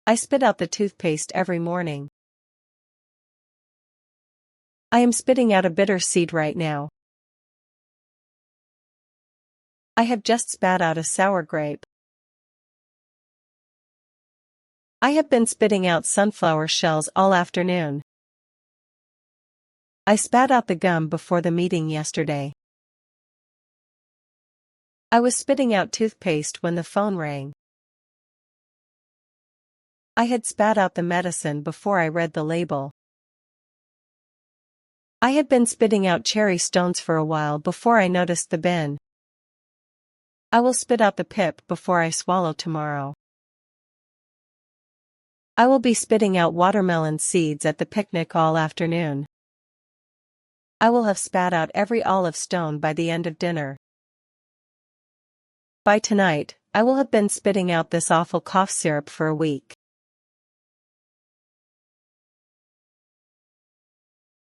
I spit out the toothpaste every morning. I am spitting out a bitter seed right now. I have just spat out a sour grape. I have been spitting out sunflower shells all afternoon. I spat out the gum before the meeting yesterday. I was spitting out toothpaste when the phone rang. I had spat out the medicine before I read the label. I had been spitting out cherry stones for a while before I noticed the bin. I will spit out the pip before I swallow tomorrow. I will be spitting out watermelon seeds at the picnic all afternoon. I will have spat out every olive stone by the end of dinner. By tonight, I will have been spitting out this awful cough syrup for a week.